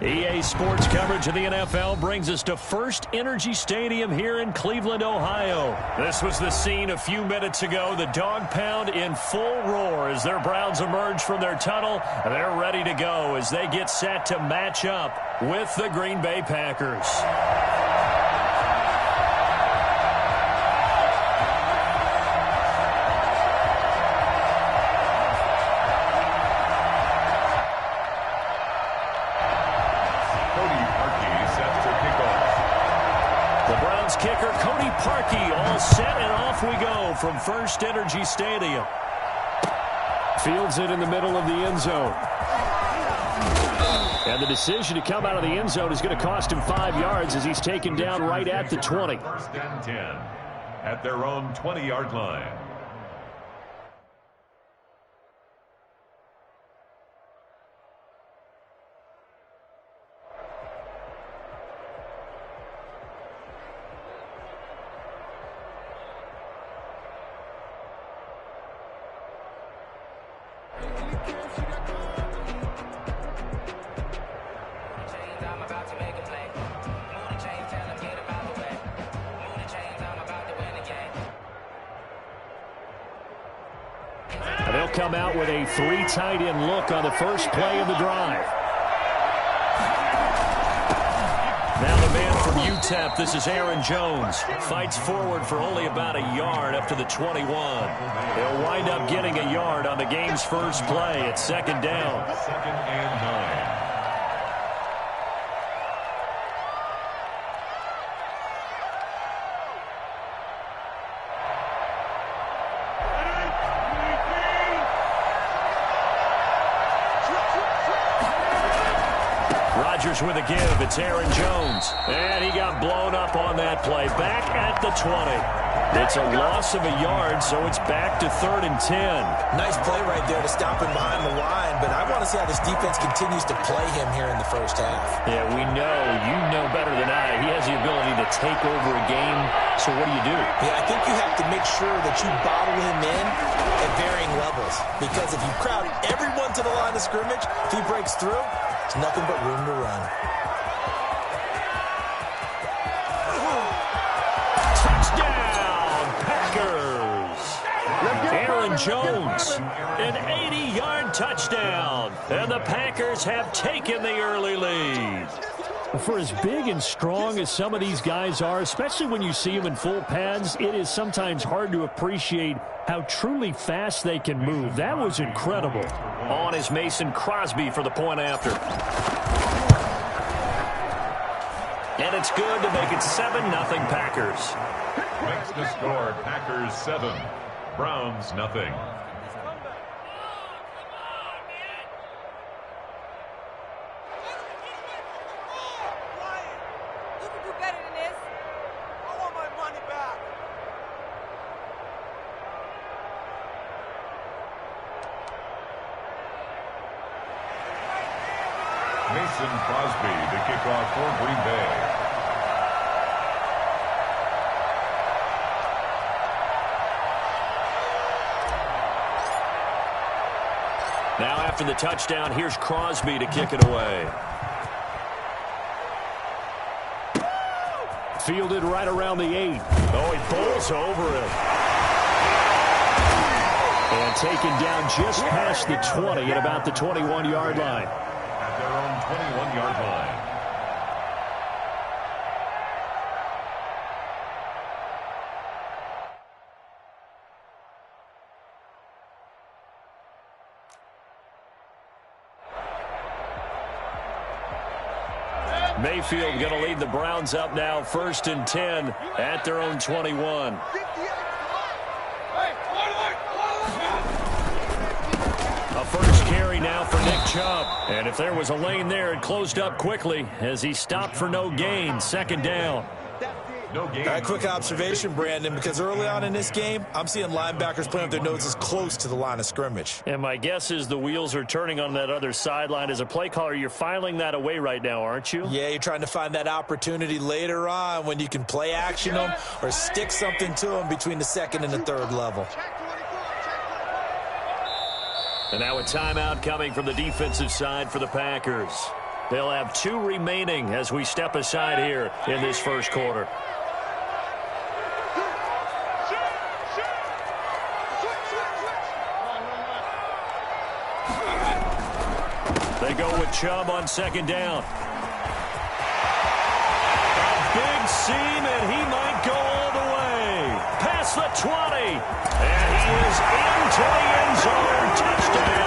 EA Sports coverage of the NFL brings us to First Energy Stadium here in Cleveland, Ohio. This was the scene a few minutes ago. The dog pound in full roar as their Browns emerge from their tunnel. They're ready to go as they get set to match up with the Green Bay Packers. All set, and off we go from First Energy Stadium. Fields it in the middle of the end zone. And the decision to come out of the end zone is going to cost him 5 yards as he's taken down right at the 20. First and 10 at their own 20-yard line. They'll come out with a 3 tight end look on the first play of the drive. Now the man from UTEP, this is Aaron Jones. Fights forward for only about a yard up to the 21. They'll wind up getting a yard on the game's first play at second down. Second and 9. With a give, it's Aaron Jones. And he got blown up on that play. Back at the 20. It's a loss of a yard, so it's back to 3rd and 10. Nice play right there to stop him behind the line, but I want to see how this defense continues to play him here in the first half. Yeah, we know. You know better than I. He has the ability to take over a game, so what do you do? Yeah, I think you have to make sure that you bottle him in at varying levels, because if you crowd everyone to the line of scrimmage, if he breaks through, it's nothing but room to run. Touchdown, Packers! Aaron Jones, an 80-yard touchdown, and the Packers have taken the early lead. For as big and strong as some of these guys are, especially when you see them in full pads, it is sometimes hard to appreciate how truly fast they can move. That was incredible. On is Mason Crosby for the point after. And it's good to make it 7-0 Packers. Makes the score Packers 7, Browns nothing. Mason Crosby to kick off for Green Bay. Now after the touchdown, here's Crosby to kick it away. Fielded right around the 8. Oh, he bowls over it. And taken down just past the 20 at about the 21-yard line. At their own 21-yard line. Mayfield going to lead the Browns up now, 1st and 10 at their own 21. A first carry now for Nick Chubb. And if there was a lane there, it closed up quickly as he stopped for no gain. 2nd down. No gain. A quick observation, Brandon, because early on in this game, I'm seeing linebackers playing with their noses close to the line of scrimmage. And my guess is the wheels are turning on that other sideline. As a play caller, you're filing that away right now, aren't you? Yeah, you're trying to find that opportunity later on when you can play action them or stick something to them between the 2nd and the 3rd level. And now a timeout coming from the defensive side for the Packers. They'll have 2 remaining as we step aside here in this first quarter. They go with Chubb on second down. A big seam, and he might go all the way. Past the 20. And he is into the end zone. Touchdown.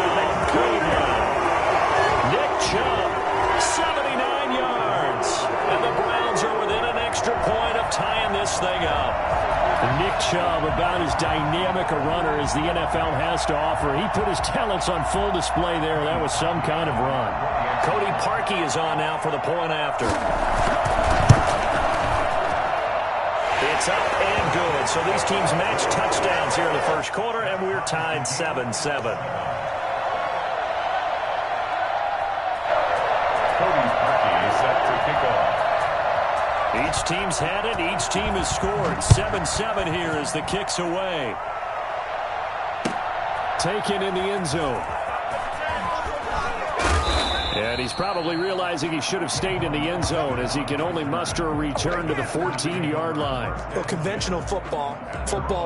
Nick Chubb, 79 yards. And the Browns are within an extra point of tying this thing up. Nick Chubb, about as dynamic a runner as the NFL has to offer. He put his talents on full display there. That was some kind of run. Cody Parkey is on now for the point after. It's up and good. So these teams match touchdowns here in the first quarter, and we're tied 7-7. Cody Parkey is set to kick off. Each team's had it. Each team has scored. 7-7 here as the kick's away. Taken in the end zone. And he's probably realizing he should have stayed in the end zone as he can only muster a return to the 14-yard line. Well, conventional football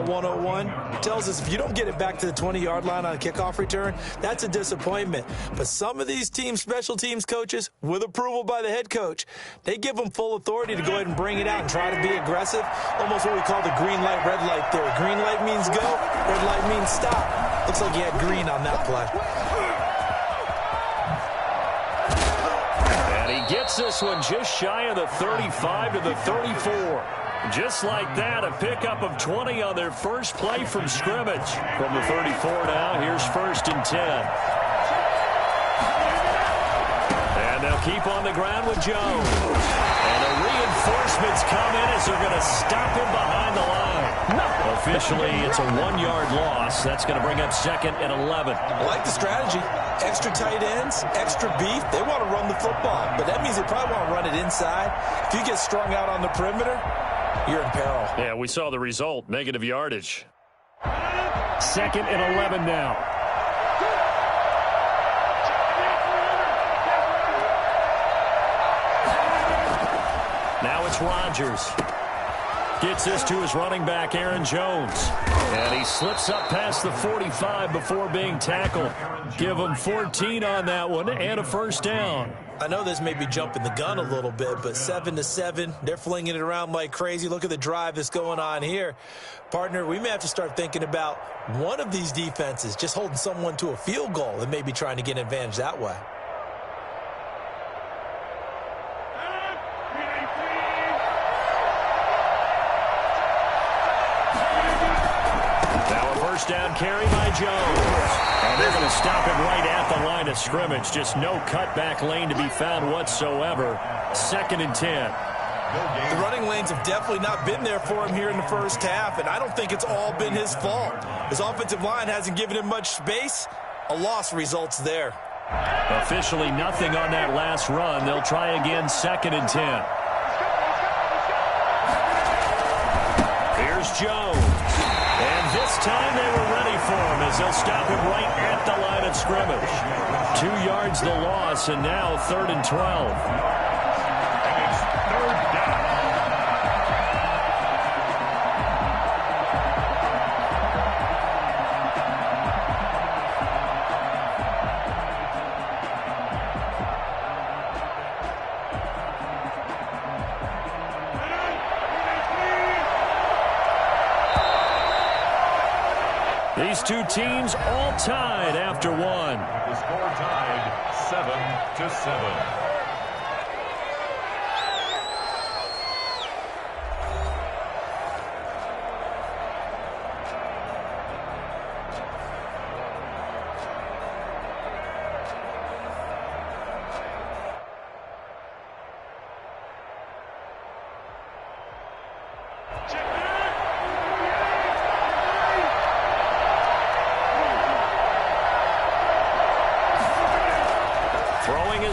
101, tells us if you don't get it back to the 20-yard line on a kickoff return, that's a disappointment. But some of these teams, special teams coaches, with approval by the head coach, they give them full authority to go ahead and bring it out and try to be aggressive, almost what we call the green light, red light theory. Green light means go, red light means stop. Looks like he had green on that play. Gets this one just shy of the 35 to the 34. Just like that, a pickup of 20 on their first play from scrimmage. From the 34 now, here's 1st and 10. And they'll keep on the ground with Jones. And the reinforcements come in as they're going to stop him behind the line. Officially, it's a 1-yard loss. That's going to bring up 2nd and 11. I like the strategy. Extra tight ends, extra beef. They want to run the football, but that means they probably want to run it inside. If you get strung out on the perimeter, you're in peril. Yeah, we saw the result. Negative yardage. 2nd and 11 now. Now it's Rodgers. Gets this to his running back, Aaron Jones. And he slips up past the 45 before being tackled. Give him 14 on that one and a first down. I know this may be jumping the gun a little bit, but 7-7, they're flinging it around like crazy. Look at the drive that's going on here. Partner, we may have to start thinking about one of these defenses just holding someone to a field goal and maybe trying to get an advantage that way. Down carry by Jones. And they're going to stop him right at the line of scrimmage. Just no cutback lane to be found whatsoever. 2nd and 10. The running lanes have definitely not been there for him here in the first half, and I don't think it's all been his fault. His offensive line hasn't given him much space. A loss results there. Officially nothing on that last run. They'll try again 2nd and 10. Here's Jones. And this time they were ready for him as they'll stop him right at the line of scrimmage. 2 yards the loss, and now 3rd and 12. And it's 3rd down. These two teams all tied after one. The score tied 7-7.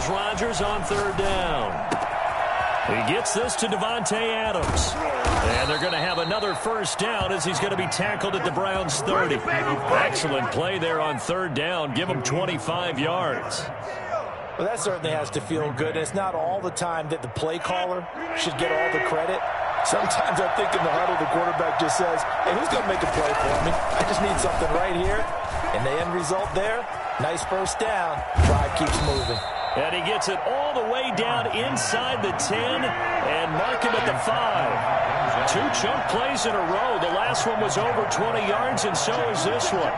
Rodgers on 3rd down. He gets this to Davante Adams. And they're going to have another first down as he's going to be tackled at the Browns' 30. Excellent play there on 3rd down. Give him 25 yards. Well, that certainly has to feel good. And it's not all the time that the play caller should get all the credit. Sometimes I think in the huddle, the quarterback just says, hey, who's going to make a play for me? I just need something right here. And the end result there, nice first down. Drive keeps moving. And he gets it all the way down inside the 10 and mark him at the 5. 2 chunk plays in a row. The last one was over 20 yards, and so is this one.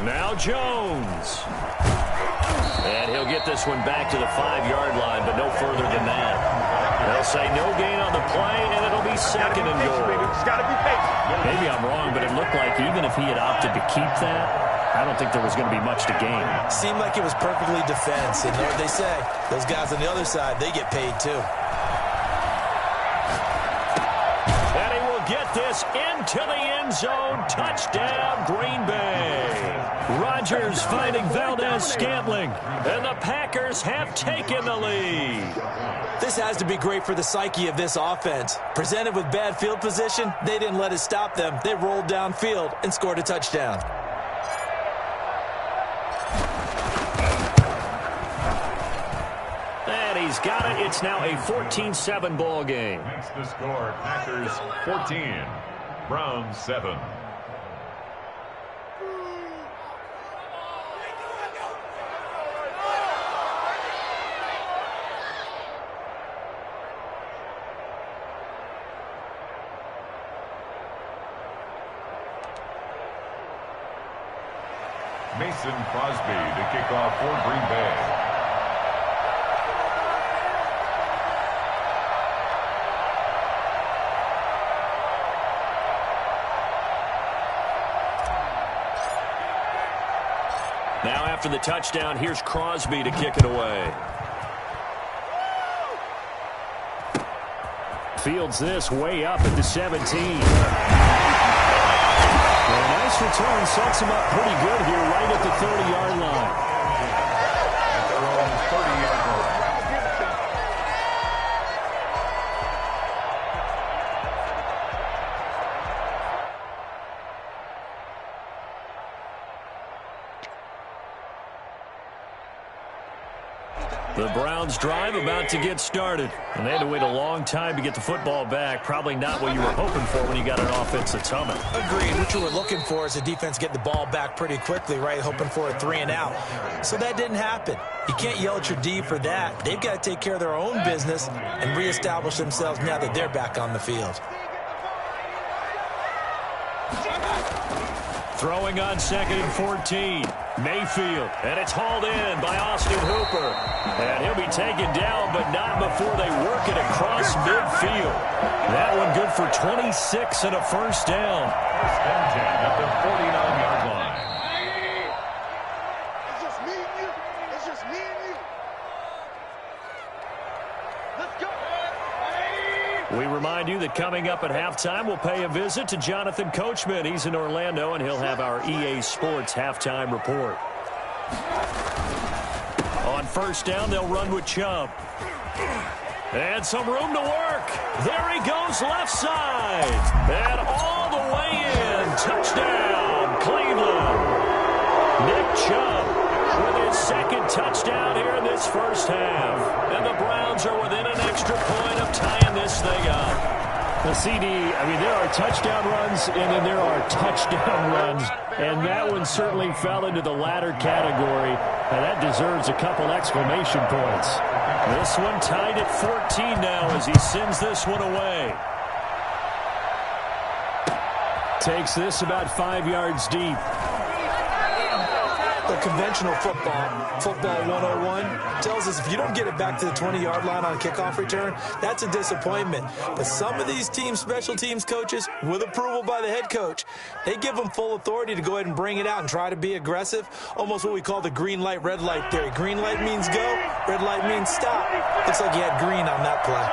Now Jones. And he'll get this one back to the 5-yard line, but no further than that. They'll say no gain on the play, and it'll be second and goal. Maybe I'm wrong, but it looked like even if he had opted to keep that, I don't think there was going to be much to gain. Seemed like it was perfectly defense. And you know what they say? Those guys on the other side, they get paid too. And he will get this into the end zone. Touchdown, Green Bay. Rodgers finding Valdez-Scantling. And the Packers have taken the lead. This has to be great for the psyche of this offense. Presented with bad field position, they didn't let it stop them. They rolled downfield and scored a touchdown. And he's got it. It's now a 14-7 ball game. That's the score. Packers 14, Browns 7. Mason Crosby to kick off for Green Bay. Now after the touchdown, here's Crosby to kick it away. Fields this way up at the 17. And a nice return sets him up pretty good here right at the 30-yard line. At their own 30-yard line. The Browns drive about to get started. And they had to wait a long time to get the football back. Probably not what you were hoping for when you got an offense that's humming. Agreed. What you were looking for is the defense get the ball back pretty quickly, right? Hoping for a 3 and out. So that didn't happen. You can't yell at your D for that. They've got to take care of their own business and reestablish themselves now that they're back on the field. Throwing on 2nd and 14. Mayfield. And it's hauled in by Austin Hooper. And he'll be taken down, but not before they work it across midfield. That one good for 26 and a first down. First and 10 at the 49-yard line. It's just me and you. It's just me and you. Let's go. We remind you that coming up at halftime, we'll pay a visit to Jonathan Coachman. He's in Orlando, and he'll have our EA Sports halftime report. On first down, they'll run with Chubb. And some room to work. There he goes left side. And all the way in. Touchdown, Cleveland. Nick Chubb with his second touchdown here in this first half. And the Browns are within an extra point of tying this thing up. The CD, I mean, there are touchdown runs, and then there are touchdown runs. And that one certainly fell into the latter category. And that deserves a couple exclamation points. This one tied at 14 now as he sends this one away. Takes this about 5 yards deep. The conventional football 101, tells us if you don't get it back to the 20-yard line on a kickoff return, that's a disappointment. But some of these special teams coaches, with approval by the head coach, they give them full authority to go ahead and bring it out and try to be aggressive, almost what we call the green light, red light theory. Green light means go, red light means stop. Looks like you had green on that play.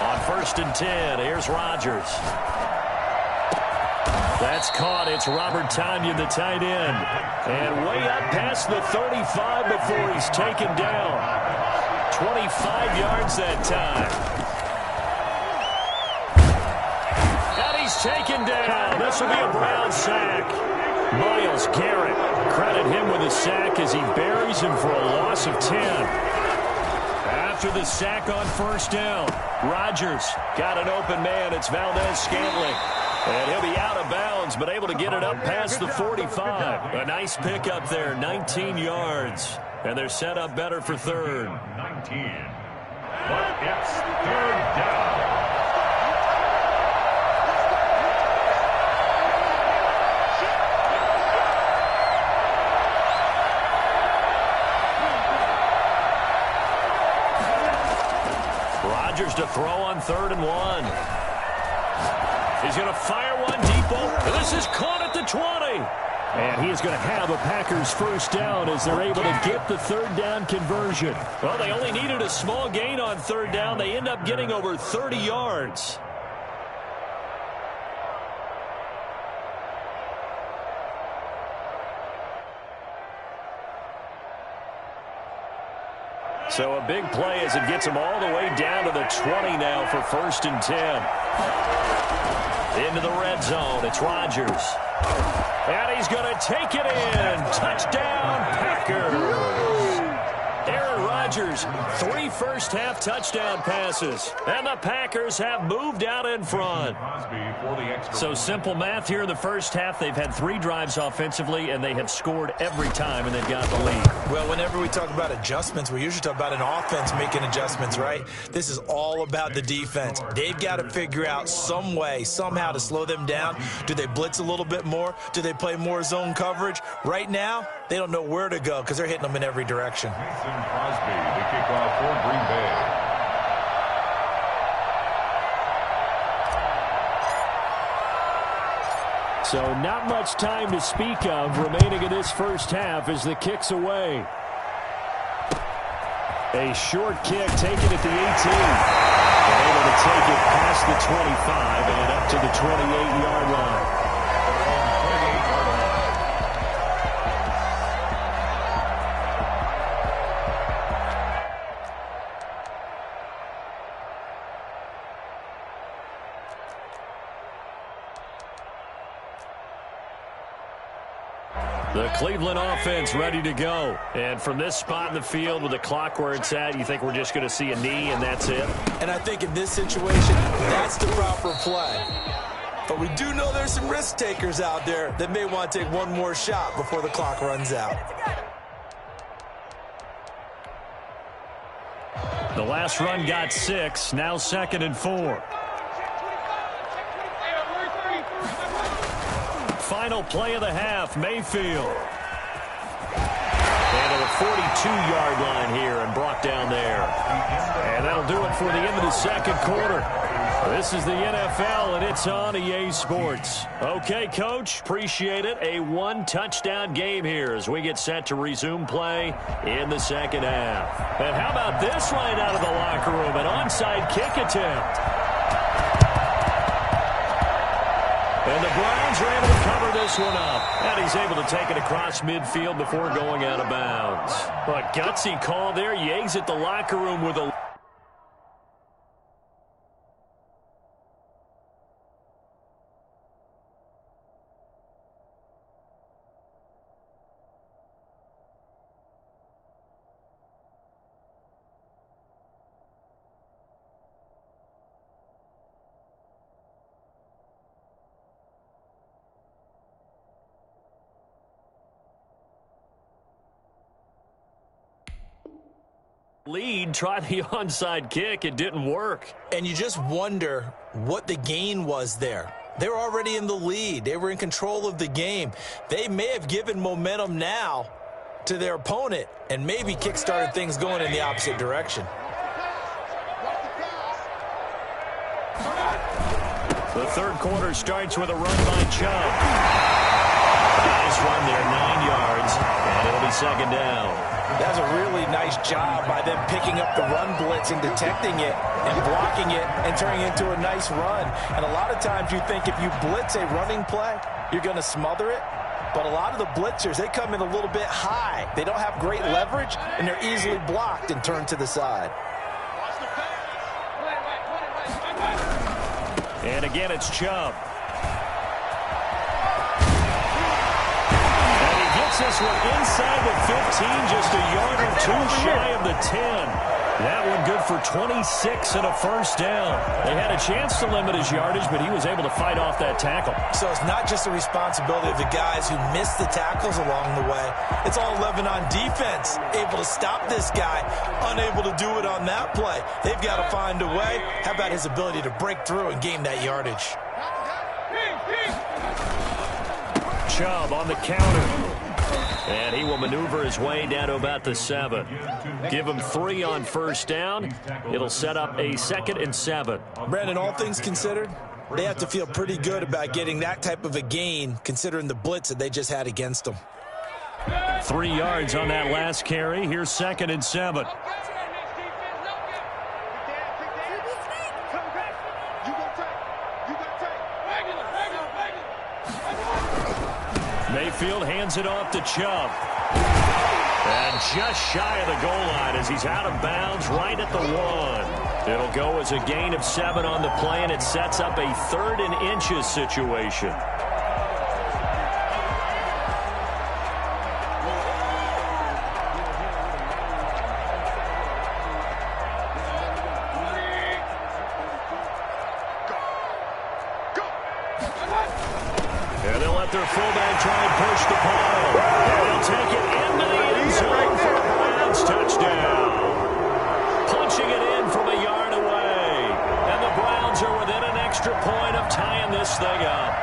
On 1st and 10, here's Rodgers. That's caught. It's Robert Tonyan, the tight end. And way up past the 35 before he's taken down. 25 yards that time. And he's taken down. This will be a Brown sack. Myles Garrett, credit him with a sack as he buries him for a loss of 10. After the sack on first down, Rodgers got an open man. It's Valdez-Scantling. And he'll be out of bounds, but able to get it up past the 45. A nice pickup there, 19 yards. And they're set up better for third. 19. But it's third down. Rodgers to throw on 3rd and 1. He's going to fire one deep open. This is caught at the 20. And he is going to have a Packers first down as they're able to get the third down conversion. Well, they only needed a small gain on 3rd down. They end up getting over 30 yards. So a big play as it gets them all the way down to the 20 now for 1st and 10. Into the red zone. It's Rodgers. And he's going to take it in. Touchdown, Packers. Aaron Rodgers, 3 first-half touchdown passes. And the Packers have moved out in front. So simple math here in the first half. They've had 3 drives offensively, and they have scored every time, and they've got the lead. Well, whenever we talk about adjustments, we usually talk about an offense making adjustments, right? This is all about the defense. They've got to figure out some way, somehow to slow them down. Do they blitz a little bit more? Do they play more zone coverage? Right now, they don't know where to go because they're hitting them in every direction. Mason Crosby, the kickoff for Green Bay. So not much time to speak of remaining in this first half as the kick's away. A short kick taken at the 18. And able to take it past the 25 and up to the 28-yard line. The Cleveland offense ready to go. And from this spot in the field with the clock where it's at, you think we're just going to see a knee and that's it? And I think in this situation, that's the proper play. But we do know there's some risk takers out there that may want to take one more shot before the clock runs out. The last run got 6, now 2nd and 4. Final play of the half, Mayfield. And to the 42-yard line here and brought down there. And that'll do it for the end of the second quarter. This is the NFL, and it's on EA Sports. Okay, Coach, appreciate it. A 1-touchdown game here as we get set to resume play in the second half. And how about this right out of the locker room? An onside kick attempt. And the Browns are able to cover this one up. And he's able to take it across midfield before going out of bounds. A gutsy call there. He exits the locker room with a... lead, try the onside kick. It didn't work. And you just wonder what the gain was there. They were already in the lead. They were in control of the game. They may have given momentum now to their opponent and maybe kick-started things going in the opposite direction. The third quarter starts with a run by Chubb. Nice run there, 9 yards. And it'll be second down. That's a really nice job by them picking up the run blitz and detecting it and blocking it and turning it into a nice run. And a lot of times you think if you blitz a running play, you're going to smother it. But a lot of the blitzers, they come in a little bit high. They don't have great leverage, and they're easily blocked and turned to the side. And again, it's Chubb. This one inside the 15, just a yard or two shy of the 10. That one good for 26 and a first down. They had a chance to limit his yardage, but he was able to fight off that tackle. So it's not just the responsibility of the guys who missed the tackles along the way. It's all 11 on defense, able to stop this guy, unable to do it on that play. They've got to find a way. How about his ability to break through and gain that yardage? Chubb on the counter. And he will maneuver his way down to about the 7. Give him 3 on first down. It'll set up a 2nd and 7. Brandon, all things considered, they have to feel pretty good about getting that type of a gain considering the blitz that they just had against them. 3 yards on that last carry. Here's 2nd and 7. Mayfield hands it off to Chubb. And just shy of the goal line as he's out of bounds right at the 1. It'll go as a gain of 7 on the play, and it sets up a 3rd and inches situation. Their fullback try and push the ball. And they'll take it into the end zone for a Browns touchdown. Punching it in from a yard away. And the Browns are within an extra point of tying this thing up.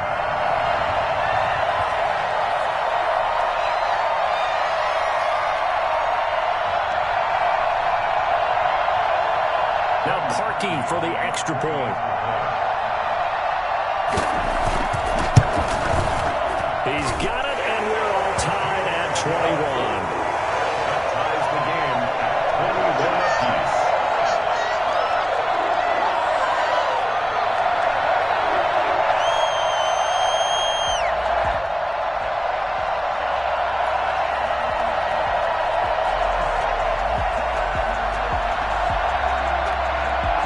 Now Parkey for the extra point. He's got it, and we're all tied at 21. That ties the game at 21 apiece.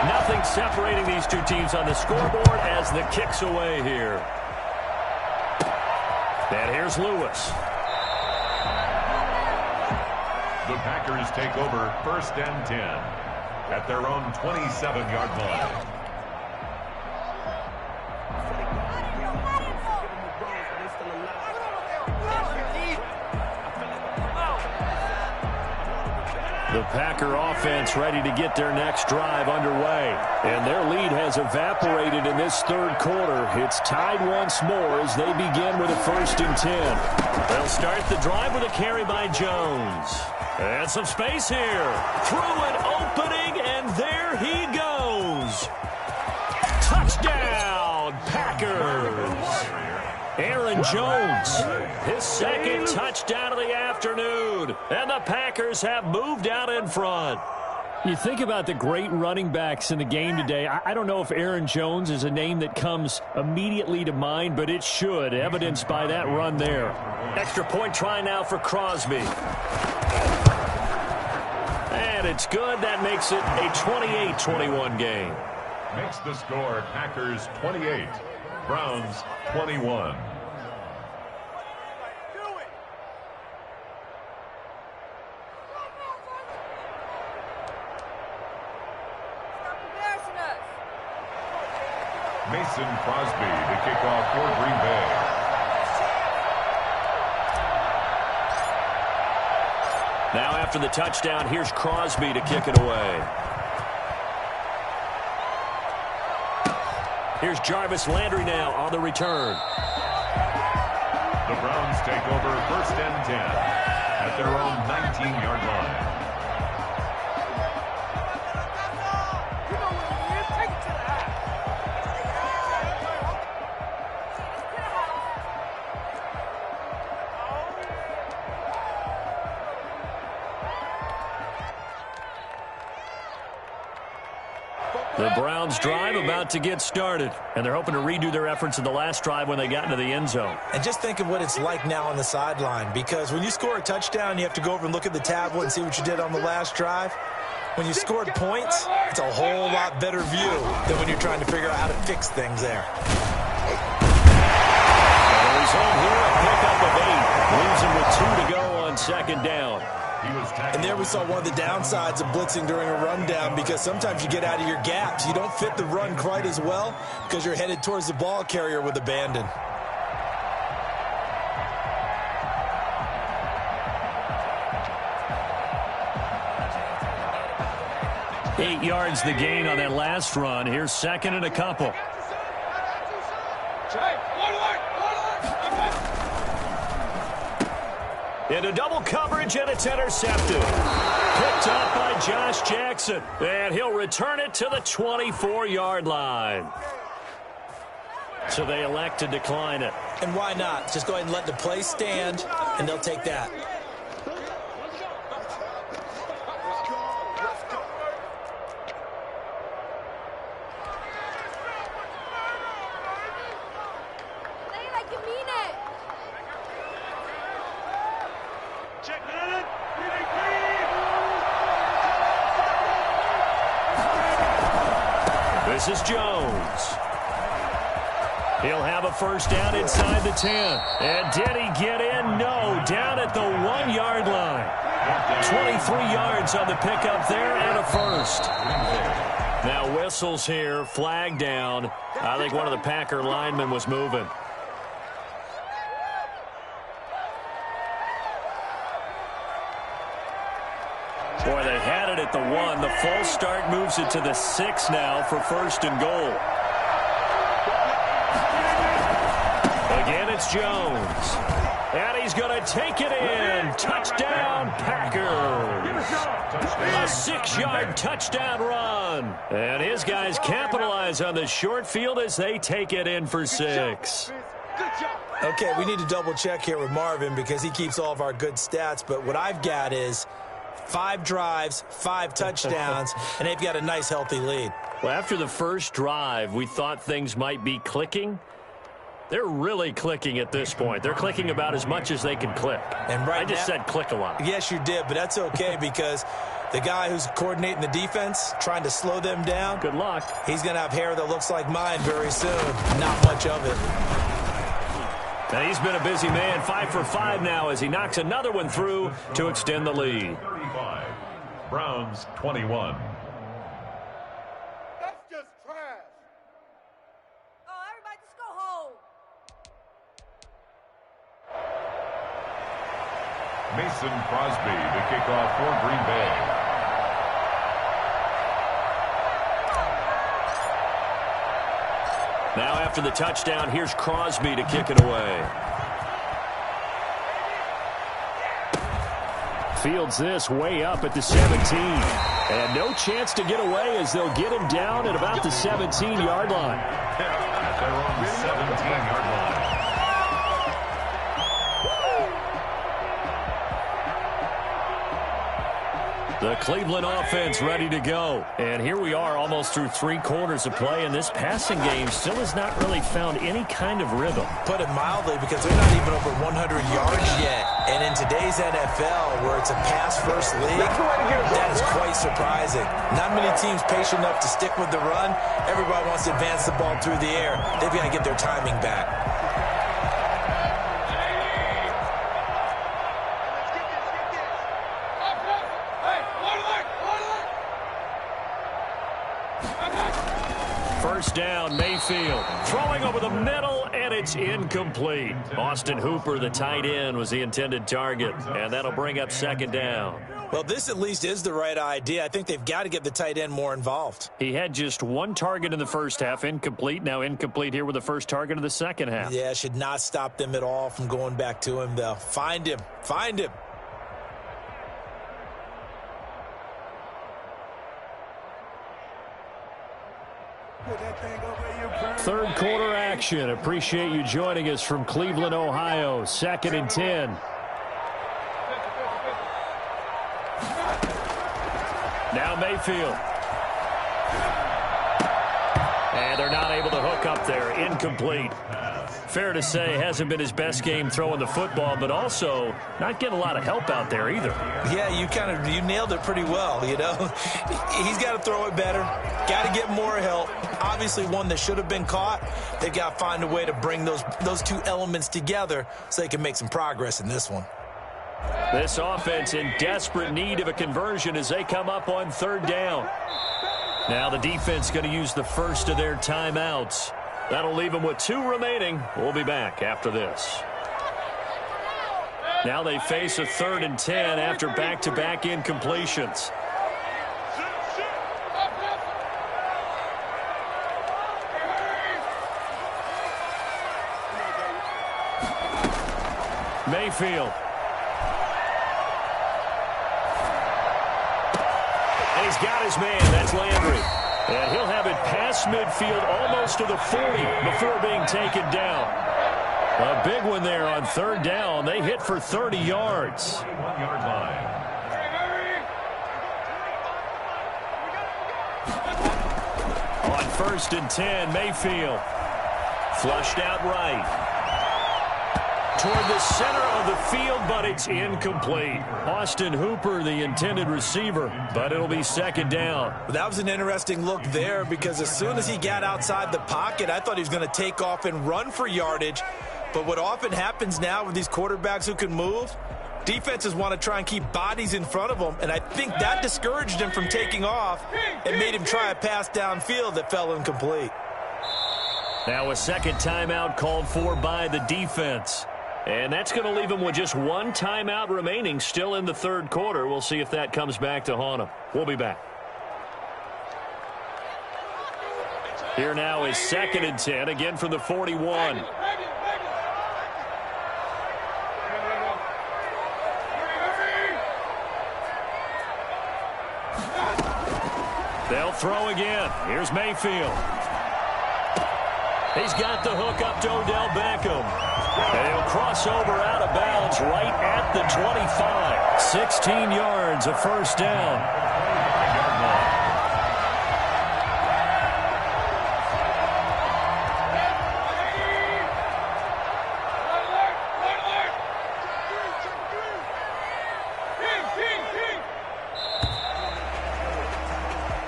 Nothing separating these two teams on the scoreboard as the kick's away here. And here's Lewis. The Packers take over 1st and 10 at their own 27-yard line. The Packer offense ready to get their next drive underway. And their lead has evaporated in this 3rd quarter. It's tied once more as they begin with a 1st and 10. They'll start the drive with a carry by Jones. And some space here. Through an opening, and there he goes. Touchdown, Packers. Aaron Jones, his 2nd touchdown of the afternoon. And the Packers have moved out in front. You think about the great running backs in the game today. I don't know if Aaron Jones is a name that comes immediately to mind, but it should, evidenced by that run there. Extra point try now for Crosby. And it's good. That makes it a 28-21 game. Makes the score Packers 28, Browns 21. Mason Crosby to kick off for Green Bay. Now after the touchdown, here's Crosby to kick it away. Here's Jarvis Landry now on the return. The Browns take over 1st and 10 at their own 19-yard line. The Browns drive about to get started, and they're hoping to redo their efforts in the last drive when they got into the end zone. And just think of what it's like now on the sideline, because when you score a touchdown, you have to go over and look at the tablet and see what you did on the last drive. When you scored points, it's a whole lot better view than when you're trying to figure out how to fix things there. And the result here, a pickup of 8. Leaves him with 2 to go on second down. And there we saw one of the downsides of blitzing during a rundown, because sometimes you get out of your gaps. You don't fit the run quite as well because you're headed towards the ball carrier with abandon. Eight yards the gain on that last run. Here's second and a couple. Into double coverage, and it's intercepted. Picked up by Josh Jackson. And he'll return it to the 24-yard line. So they elect to decline it. And why not? Just go ahead and let the play stand, and they'll take that. This is Jones. He'll have a first down inside the 10. And did he get in? No. Down at the 1-yard line. 23 yards on the pickup there and a first. Now whistles here. Flag down. I think one of the Packer linemen was moving. Boy, they had it at the 1. The false start moves it to the 6 now for first and goal. Again, it's Jones. And he's going to take it in. Touchdown, Packers. A 6-yard touchdown run. And his guys capitalize on the short field as they take it in for 6. Okay, we need to double check here with Marvin because he keeps all of our good stats. But what I've got is 5 drives, 5 touchdowns, and they've got a nice, healthy lead. Well, after the first drive, we thought things might be clicking. They're really clicking at this point. They're clicking about as much as they can click. And right I just said click a lot. Yes, you did, but that's okay because the guy who's coordinating the defense, trying to slow them down, good luck. He's going to have hair that looks like mine very soon. Not much of it. And he's been a busy man. 5 for 5 now as he knocks another one through to extend the lead. 35. Browns 21. That's just trash. Oh, everybody just go home. Mason Crosby, the kickoff for Green Bay. Now after the touchdown, here's Crosby to kick it away. Fields this way up at the 17. And no chance to get away as they'll get him down at about the 17-yard line. At their own 17-yard line. The Cleveland offense ready to go. And here we are almost through 3 quarters of play, and this passing game still has not really found any kind of rhythm. Put it mildly, because they're not even over 100 yards yet. And in today's NFL, where it's a pass-first league, that is quite surprising. Not many teams patient enough to stick with the run. Everybody wants to advance the ball through the air. They've got to get their timing back. First down, Mayfield. Throwing over the middle, and it's incomplete. Austin Hooper, the tight end, was the intended target, and that'll bring up second down. Well, this at least is the right idea. I think they've got to get the tight end more involved. He had just 1 target in the first half, incomplete. Now incomplete here with the first target of the second half. Yeah, should not stop them at all from going back to him, though. Find him. Find him. Third quarter action. Appreciate you joining us from Cleveland, Ohio. 2nd and 10. Now Mayfield. up there, incomplete. Fair to say, hasn't been his best game throwing the football, but also not getting a lot of help out there either. Yeah, you nailed it pretty well, you know. He's got to throw it better, got to get more help. Obviously, one that should have been caught. They've got to find a way to bring those two elements together so they can make some progress in this one. This offense in desperate need of a conversion as they come up on third down. Now the defense going to use the first of their timeouts. That'll leave them with 2 remaining. We'll be back after this. Now they face a 3rd and 10 after back-to-back incompletions. Mayfield. And he's got his man. That's Landry. And he'll have it past midfield almost to the 40 before being taken down. A big one there on third down. They hit for 30 yards. 1-yard line. On 1st and 10, Mayfield. Flushed out right. Toward the center of the field, but it's incomplete. Austin Hooper, the intended receiver, but it'll be 2nd down. That was an interesting look there because as soon as he got outside the pocket, I thought he was going to take off and run for yardage. But what often happens now with these quarterbacks who can move, defenses want to try and keep bodies in front of them, and I think that discouraged him from taking off and made him try a pass downfield that fell incomplete. Now a 2nd timeout called for by the defense. And that's going to leave them with just 1 timeout remaining still in the 3rd quarter. We'll see if that comes back to haunt them. We'll be back. Here now is 2nd and 10, again from the 41. They'll throw again. Here's Mayfield. He's got the hook up to Odell Beckham. And he'll cross over out of bounds right at the 25. 16 yards, a 1st down.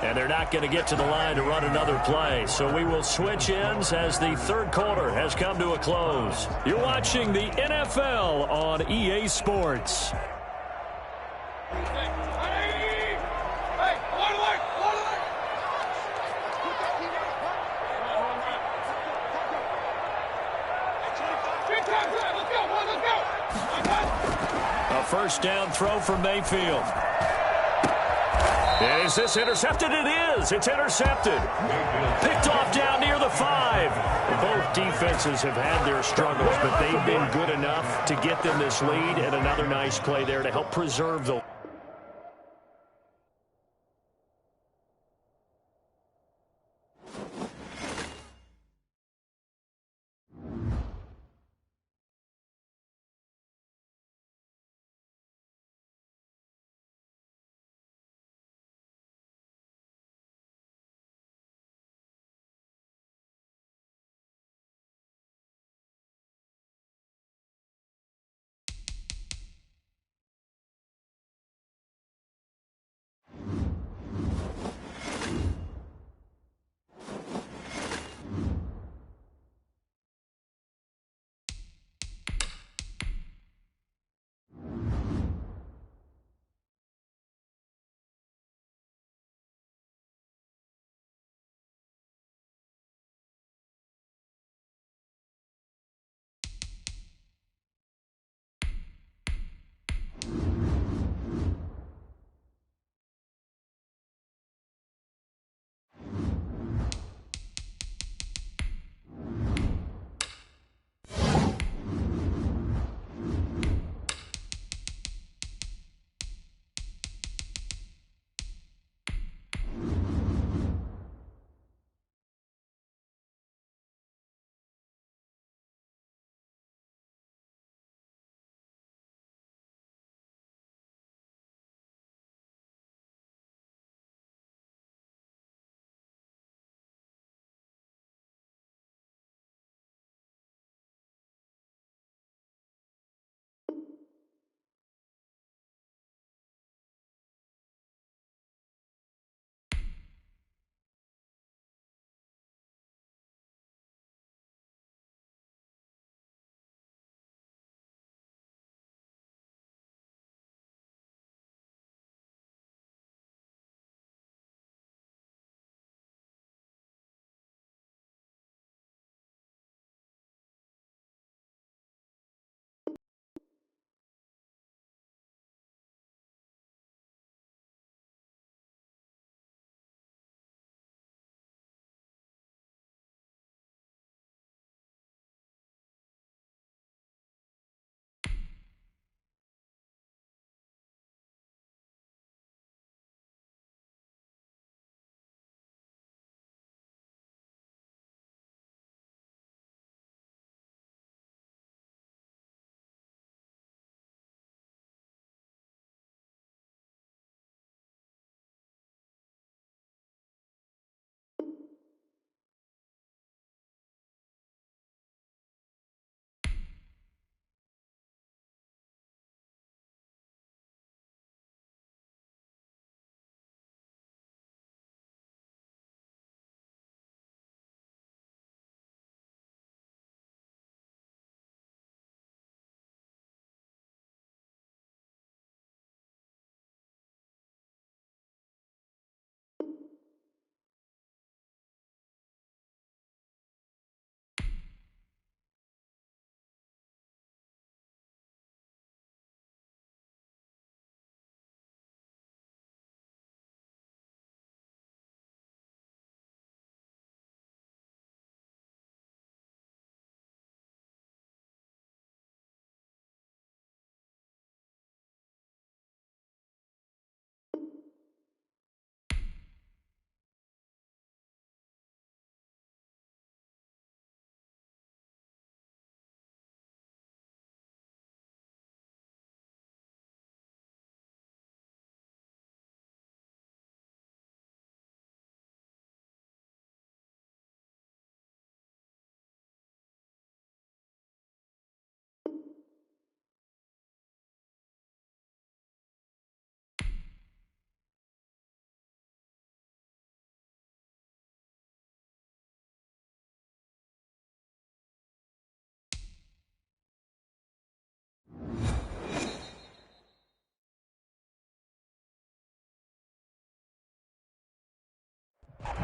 And they're not going to get to the line to run another play. So we will switch ends as the 3rd quarter has come to a close. You're watching the NFL on EA Sports. A 1st down throw for Mayfield. Is this intercepted? It is. It's intercepted. Picked off down near the 5. Both defenses have had their struggles, but they've been good enough to get them this lead, and another nice play there to help preserve the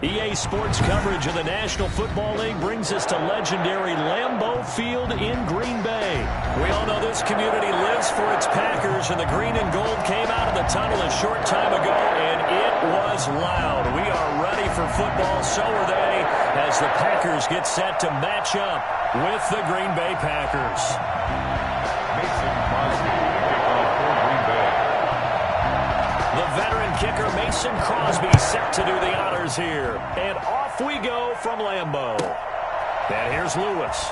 EA Sports coverage of the National Football League brings us to legendary Lambeau Field in Green Bay. We all know this community lives for its Packers, and the green and gold came out of the tunnel a short time ago, and it was loud. We are ready for football, so are they, as the Packers get set to match up with the Green Bay Packers. Mason Crosby, kickoff for Green Bay. The veteran kicker Mason Crosby set to do the honors here. And off we go from Lambeau. And here's Lewis.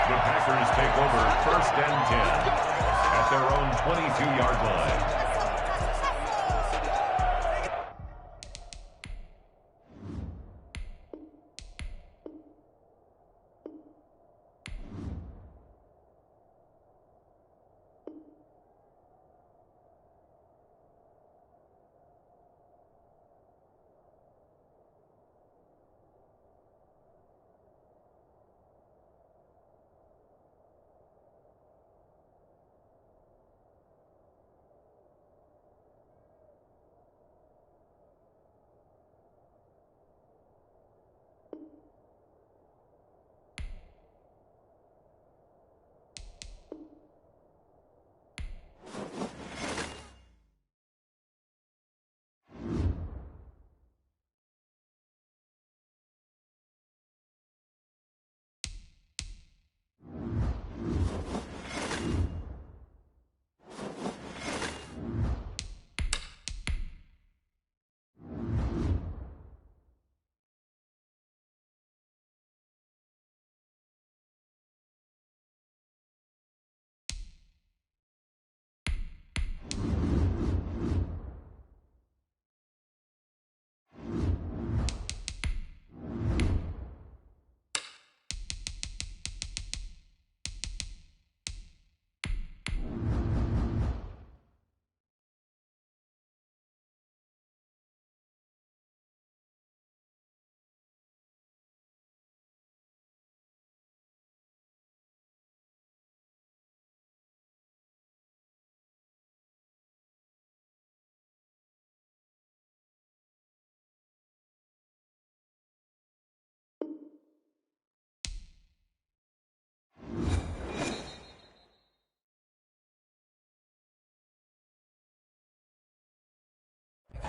The Packers take over 1st and 10 at their own 22-yard line.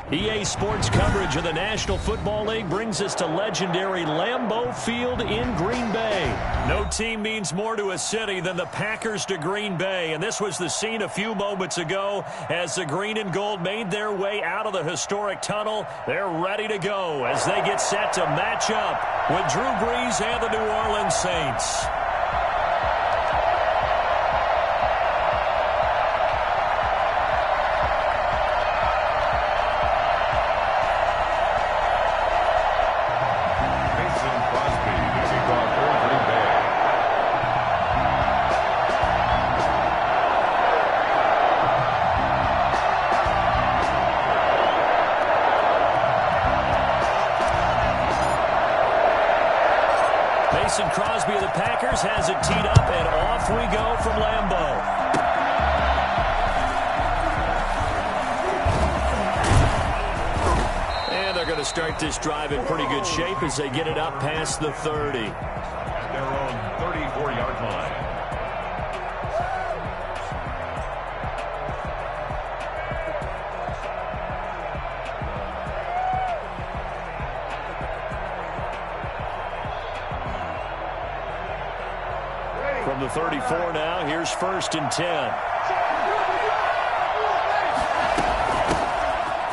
EA Sports coverage of the National Football League brings us to legendary Lambeau Field in Green Bay. No team means more to a city than the Packers to Green Bay, and this was the scene a few moments ago as the green and gold made their way out of the historic tunnel. They're ready to go as they get set to match up with Drew Brees and the New Orleans Saints. Mason Crosby of the Packers has it teed up, and off we go from Lambeau. And they're going to start this drive in pretty good shape as they get it up past the 30. At their own 34-yard line. From the 34 now, here's 1st and 10.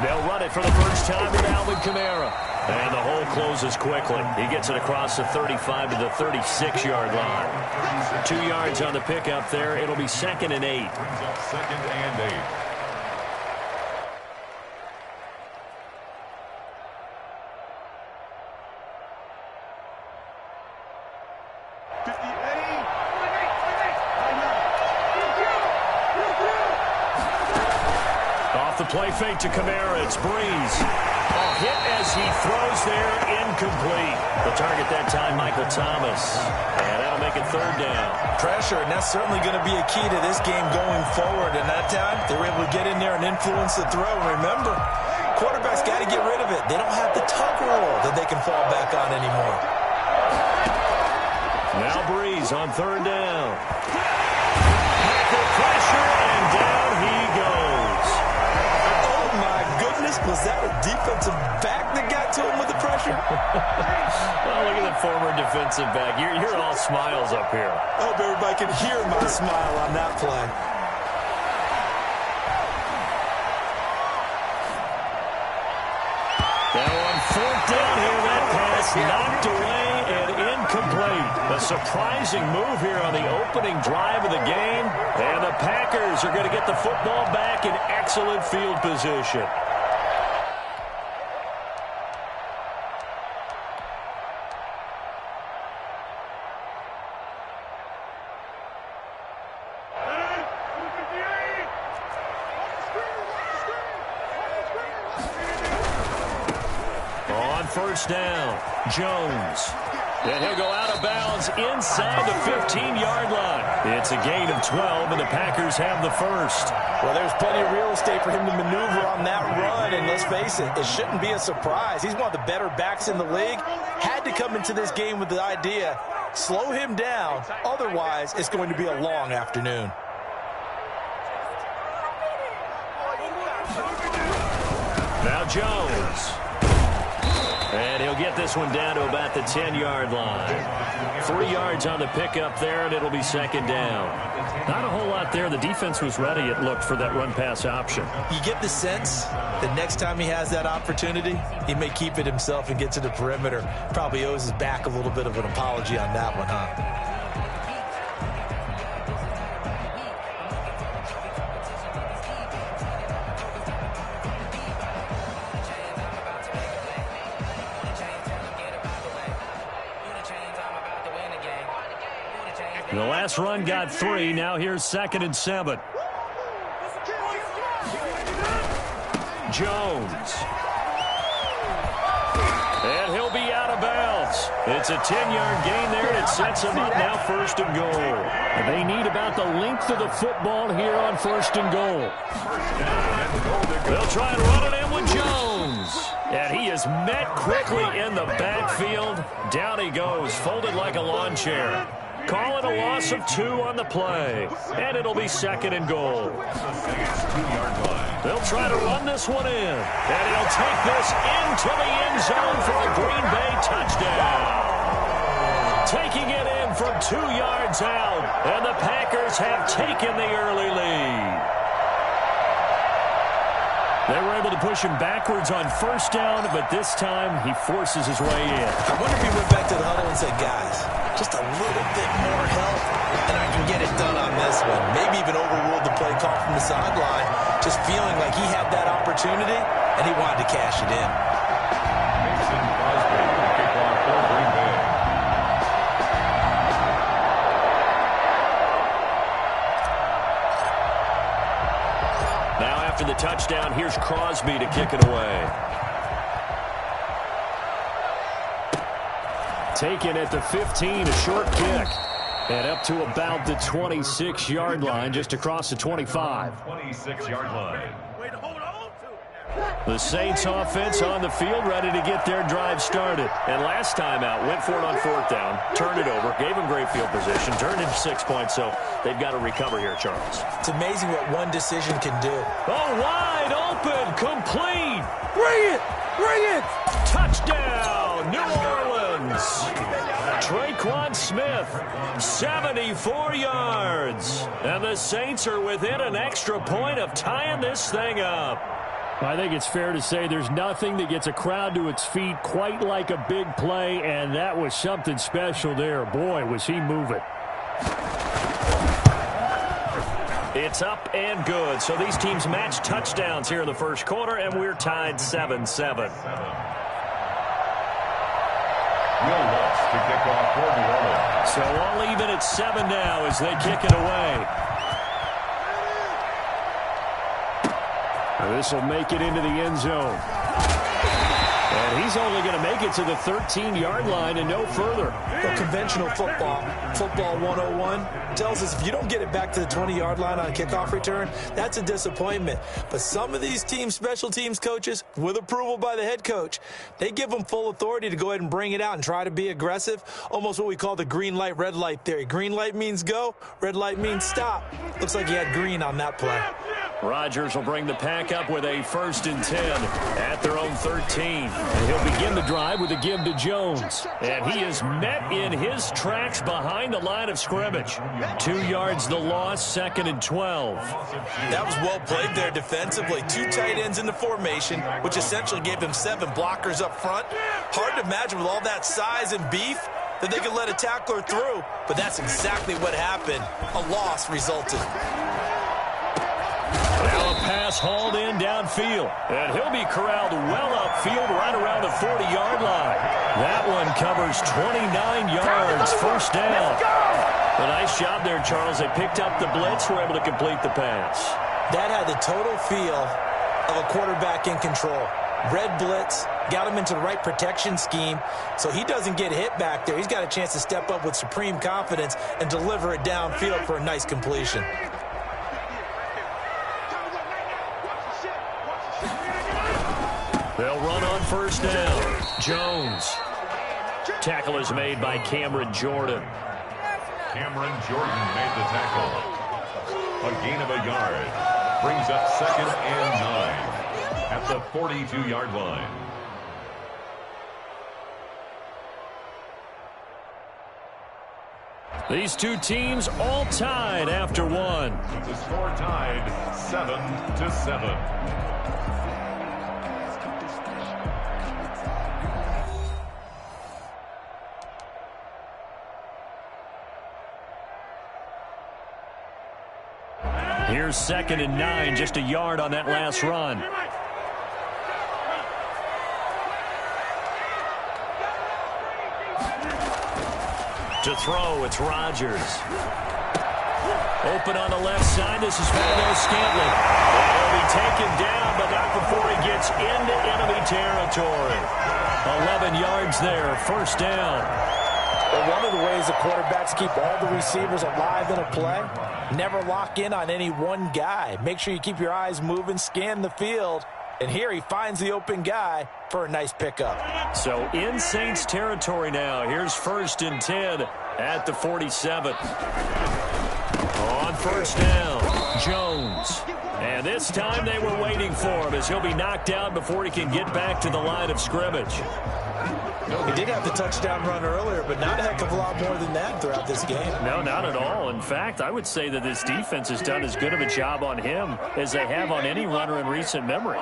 They'll run it for the first time with Alvin Kamara. And the hole closes quickly. He gets it across the 35 to the 36-yard line. 2 yards on the pickup there. It'll be 2nd and 8. 2nd and 8. Off the play fake to Kamara, it's Brees. A hit as he throws there, incomplete. The target that time, Michael Thomas. And that'll make it 3rd down. Pressure, and that's certainly going to be a key to this game going forward. And that time, they were able to get in there and influence the throw. And remember, Quarterback's got to get rid of it. They don't have the tug roll that they can fall back on anymore. Now Breeze on third down. Packer pressure, and down he goes. Oh, my goodness. Was that a defensive back that got to him with the pressure? Well, look at the former defensive back. You're all smiles up here. I hope everybody can hear my smile on that play. Now on fourth down here, that pass knocked away and incomplete. A surprising move here on the opening drive of the game. And the Packers are going to get the football back in excellent field position. First down, Jones. And he'll go out of bounds inside the 15-yard line. It's a gain of 12, and the Packers have the first. Well, there's plenty of real estate for him to maneuver on that run, and let's face it, it shouldn't be a surprise. He's one of the better backs in the league. Had to come into this game with the idea, slow him down, otherwise it's going to be a long afternoon. Now Jones. And he'll get this one down to about the 10-yard line. 3 yards on the pickup there, and it'll be second down. Not a whole lot there. The defense was ready, it looked, for that run-pass option. You get the sense that next time he has that opportunity, he may keep it himself and get to the perimeter. Probably owes his back a little bit of an apology on that one, huh? The last run got 3. Now here's 2nd and 7. Jones. And he'll be out of bounds. It's a 10-yard gain there, and it sets him up now 1st and goal. They need about the length of the football here on 1st and goal. They'll try and run it in with Jones. And he is met quickly in the backfield. Down he goes, folded like a lawn chair. Call it a loss of 2 on the play. And it'll be 2nd and goal. They'll try to run this one in. And he'll take this into the end zone for a Green Bay touchdown. Taking it in from 2 yards out. And the Packers have taken the early lead. They were able to push him backwards on 1st down, but this time he forces his way in. I wonder if he went back to the huddle and said, guys, just a little bit more help, and I can get it done on this one. Maybe even overruled the play call from the sideline, just feeling like he had that opportunity, and he wanted to cash it in. After the touchdown, here's Crosby to kick it away. Taken at the 15, a short kick. And up to about the 26-yard line, just across the 25. 26-yard line. The Saints offense on the field, ready to get their drive started. And last time out, went for it on 4th down, turned it over, gave them great field position, turned into 6 points, so they've got to recover here, Charles. It's amazing what one decision can do. Oh, wide open, complete. Bring it! Bring it! Touchdown, New Orleans. Traquan Smith, 74 yards. And the Saints are within an extra point of tying this thing up. I think it's fair to say there's nothing that gets a crowd to its feet quite like a big play, and that was something special there. Boy, was he moving. It's up and good. So these teams match touchdowns here in the 1st quarter, and we're tied 7-7. Will Lutz to kick off for New Orleans. So all even at 7 now as they kick it away. This will make it into the end zone. And he's only going to make it to the 13-yard line and no further. Well, conventional football 101, tells us if you don't get it back to the 20-yard line on a kickoff return, that's a disappointment. But some of these special teams coaches, with approval by the head coach, they give them full authority to go ahead and bring it out and try to be aggressive, almost what we call the green light, red light theory. Green light means go, red light means stop. Looks like he had green on that play. Rodgers will bring the pack up with a 1st and 10 at their own 13. And he'll begin the drive with a give to Jones. And he is met in his tracks behind the line of scrimmage. 2 yards the loss, 2nd and 12. That was well played there defensively. 2 tight ends in the formation, which essentially gave them 7 blockers up front. Hard to imagine with all that size and beef that they could let a tackler through. But that's exactly what happened. A loss resulted. Now a pass hauled in downfield. And he'll be corralled well upfield right around the 40-yard line. That one covers 29 yards, 1st down. A nice job there, Charles. They picked up the blitz, were able to complete the pass. That had the total feel of a quarterback in control. Red blitz, got him into the right protection scheme, so he doesn't get hit back there. He's got a chance to step up with supreme confidence and deliver it downfield for a nice completion. They'll run on 1st down. Jones. Tackle is made by Cameron Jordan. Cameron Jordan made the tackle. A gain of a yard. Brings up 2nd and 9 at the 42-yard line. These two teams all tied after one. The score tied 7-7. Here's 2nd and 9, just a yard on that last run. To throw, it's Rodgers. Open on the left side, this is Valdes-Scantling. He'll be taken down, but not before he gets into enemy territory. 11 yards there, 1st down. Well, one of the ways the quarterbacks keep all the receivers alive in a play, never lock in on any one guy. Make sure you keep your eyes moving, scan the field, and here he finds the open guy for a nice pickup. So in Saints territory now. Here's 1st and 10 at the 47. On 1st down, Jones. And this time they were waiting for him as he'll be knocked out before he can get back to the line of scrimmage. He did have the touchdown run earlier, but not a heck of a lot more than that throughout this game. No, not at all. In fact, I would say that this defense has done as good of a job on him as they have on any runner in recent memory.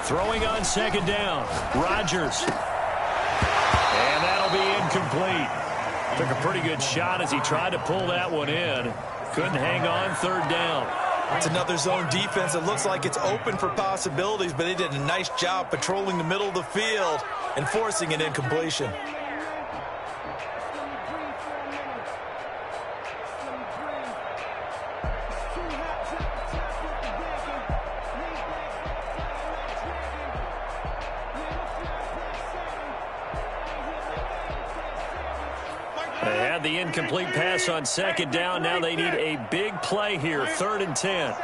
Throwing on 2nd down, Rodgers. And that'll be incomplete. Took a pretty good shot as he tried to pull that one in. Couldn't hang on, 3rd down. It's another zone defense that looks like it's open for possibilities, but they did a nice job patrolling the middle of the field and forcing an incompletion. They had the incomplete pass on 2nd down. Now they need a big play here, 3rd and 10.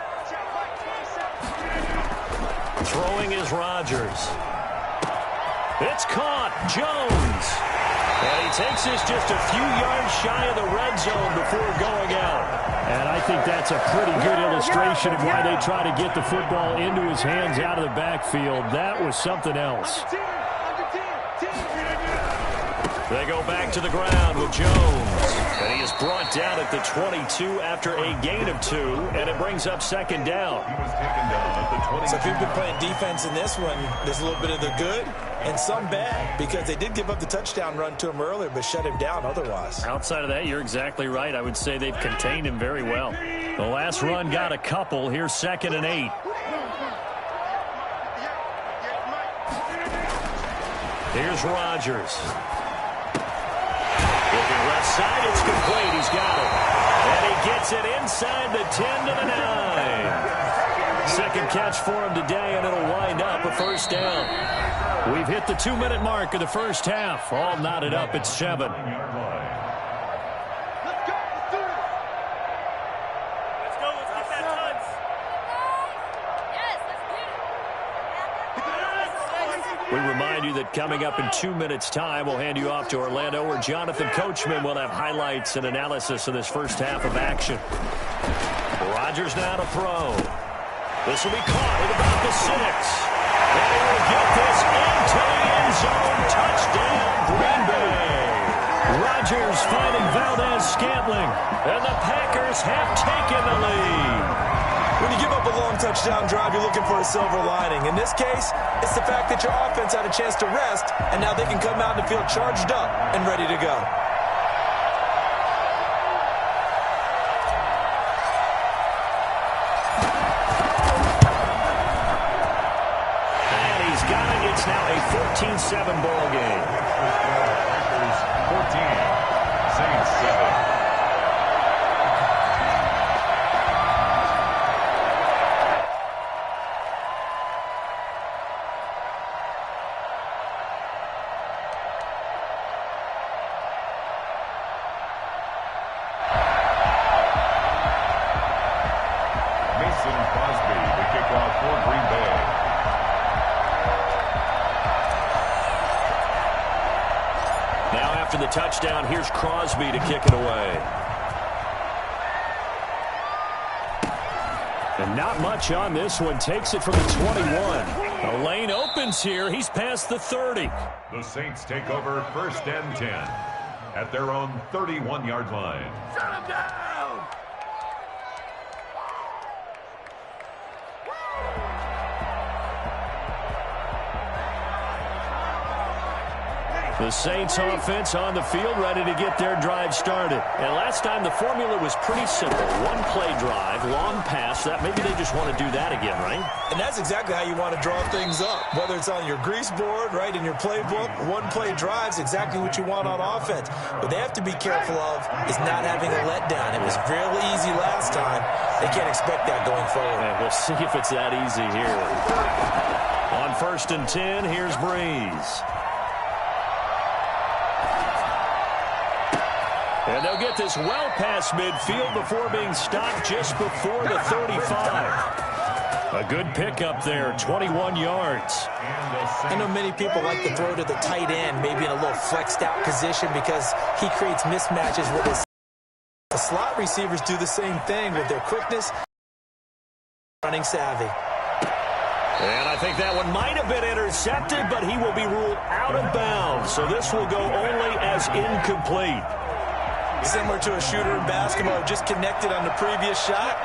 Throwing is Rodgers. It's caught. Jones. And he takes this just a few yards shy of the red zone before going out. And I think that's a pretty good illustration of why they try to get the football into his hands out of the backfield. That was something else. They go back to the ground with Jones. And he is brought down at the 22 after a gain of 2, and it brings up 2nd down. He was taken down at the 22. So if you've been playing defense in this one, there's a little bit of the good and some bad, because they did give up the touchdown run to him earlier, but shut him down otherwise. Outside of that, you're exactly right. I would say they've contained him very well. The last run got a couple. Here's 2nd and 8. Here's Rodgers. Looking left side, it's complete. He's got it. And he gets it inside the 10 to the 9. Second catch for him today, and it'll wind up a first down. We've hit the 2-minute mark of the first half. All knotted up at 7. We remind you that coming up in 2 minutes' time, we'll hand you off to Orlando, where Jonathan Coachman will have highlights and analysis of this first half of action. Rodgers now to throw. This will be caught at about the 6. And he will get this into the end zone. Touchdown, Green Bay. Rodgers finding Valdez-Scantling, and the Packers have taken the lead. When you give up a long touchdown drive, you're looking for a silver lining. In this case, it's the fact that your offense had a chance to rest, and now they can come out and feel charged up and ready to go. And he's got it. It's now a 14-7 ball game. Packers 14, Saints 7. The touchdown, here's Crosby to kick it away. And not much on this one. Takes it from the 21. The lane opens here. He's past the 30. The Saints take over 1st and 10 at their own 31-yard line. Shut him down! The Saints offense on the field, ready to get their drive started. And last time the formula was pretty simple. One play drive, long pass. That maybe they just want to do that again, right? And that's exactly how you want to draw things up. Whether it's on your grease board, right, in your playbook, one play drive's exactly what you want on offense. What they have to be careful of is not having a letdown. It was really easy last time. They can't expect that going forward. And we'll see if it's that easy here. On 1st and 10, here's Breeze. And they'll get this well past midfield before being stopped just before the 35. A good pickup there, 21 yards. I know many people like to throw to the tight end, maybe in a little flexed out position because he creates mismatches with his. The slot receivers do the same thing with their quickness, running savvy. And I think that one might have been intercepted, but he will be ruled out of bounds. So this will go only as incomplete. Similar to a shooter in basketball who just connected on the previous shot.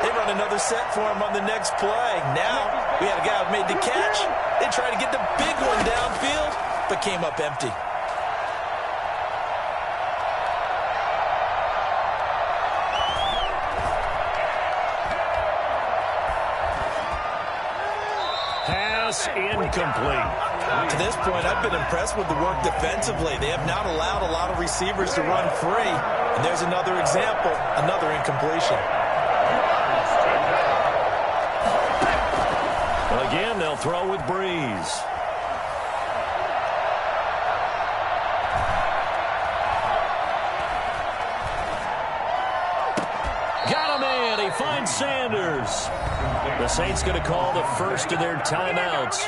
They run another set for him on the next play. Now, we had a guy who made the catch. They tried to get the big one downfield, but came up empty. Pass incomplete. To this point, I've been impressed with the work defensively. They have not allowed a lot of receivers to run free. And there's another example, another incompletion. Again, they'll throw with Breeze. Got him in. He finds Sanders. The Saints going to call the first of their timeouts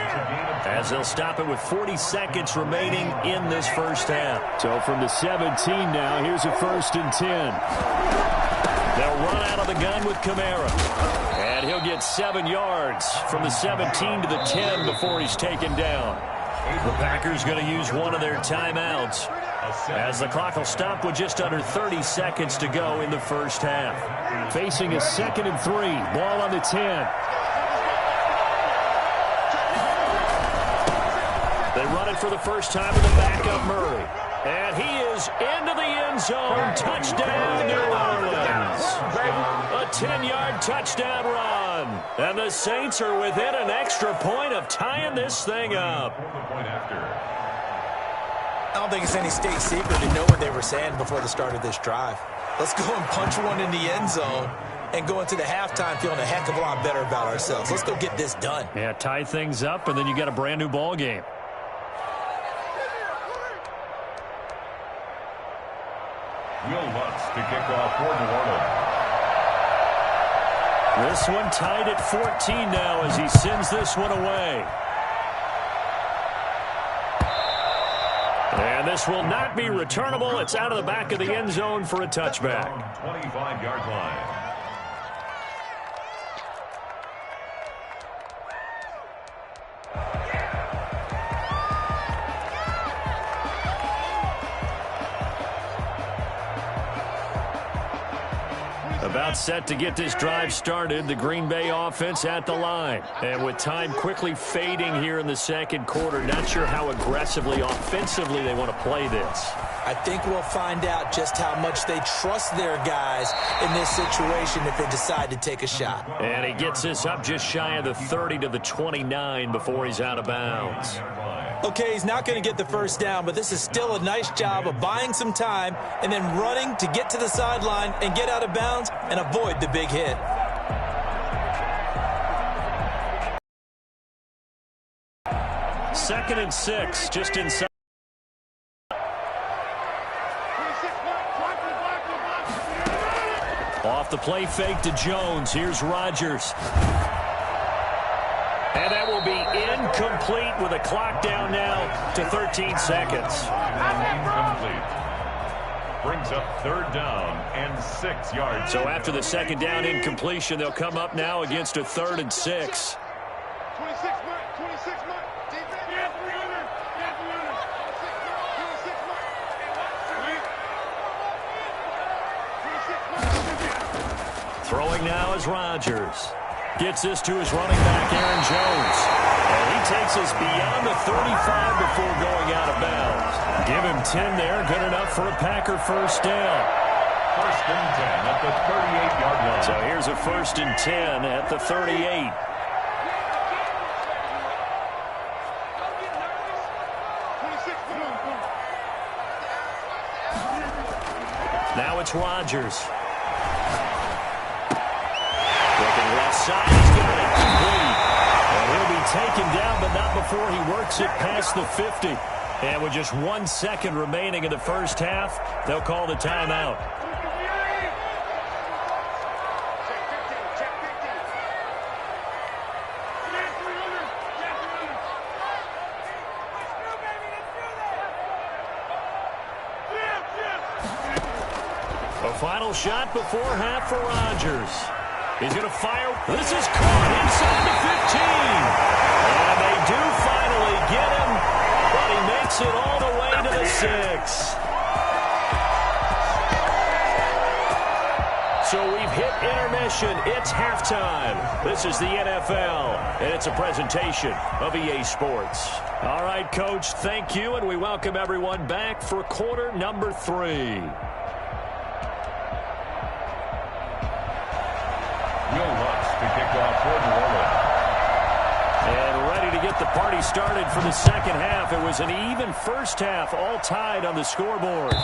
as they'll stop it with 40 seconds remaining in this first half. So from the 17 now, here's a 1st and 10. They'll run out of the gun with Kamara. And he'll get 7 yards from the 17 to the 10 before he's taken down. The Packers going to use one of their timeouts as the clock will stop with just under 30 seconds to go in the first half. Facing a 2nd and 3. Ball on the 10. They run it for the first time with the backup Murray. And he is into the end zone. Touchdown, New Orleans. A 10-yard touchdown run. And the Saints are within an extra point of tying this thing up. I don't think it's any state secret to know what they were saying before the start of this drive. Let's go and punch one in the end zone and go into the halftime feeling a heck of a lot better about ourselves. Let's go get this done. Yeah, tie things up, and then you got a brand new ball game. Will Lutz to kick off for New Orleans. This one tied at 14 now as he sends this one away. And this will not be returnable. It's out of the back of the end zone for a touchback. 25-yard line. About set to get this drive started, the Green Bay offense at the line. And with time quickly fading here in the second quarter, not sure how aggressively, offensively they want to play this. I think we'll find out just how much they trust their guys in this situation if they decide to take a shot. And he gets this up just shy of the 30 to the 29 before he's out of bounds. Okay, he's not going to get the first down, but this is still a nice job of buying some time and then running to get to the sideline and get out of bounds and avoid the big hit. Second and 6, just inside. Off the play fake to Jones. Here's Rodgers. And that will be incomplete with a clock down now to 13 seconds. Incomplete. Brings up third down and 6 yards. So after the second down incompletion, they'll come up now against a 3rd and 6. 26 mark, 26 mark. Defense. Yeah, 300. Yeah, 300. 26 mark. 26 mark. Throwing now is Rodgers. Gets this to his running back, Aaron Jones. And he takes us beyond the 35 before going out of bounds. Give him 10 there. Good enough for a Packer first down. First and 10 at the 38-yard line. So here's a 1st and 10 at the 38. Now it's Rodgers. Looking left side, he's got it complete. And he'll be taken down, but not before he works it past the 50. And with just 1 second remaining in the first half, they'll call the timeout. A final shot before half for Rodgers. He's going to fire. This is caught inside the 15. And they do finally get him, but he makes it all the way to the 6. So we've hit intermission. It's halftime. This is the NFL, and it's a presentation of EA Sports. All right, Coach, thank you, and we welcome everyone back for quarter number 3. Will Lutz to kick off for New Orleans. And ready to get the party started for the second half. It was an even first half, all tied on the scoreboard.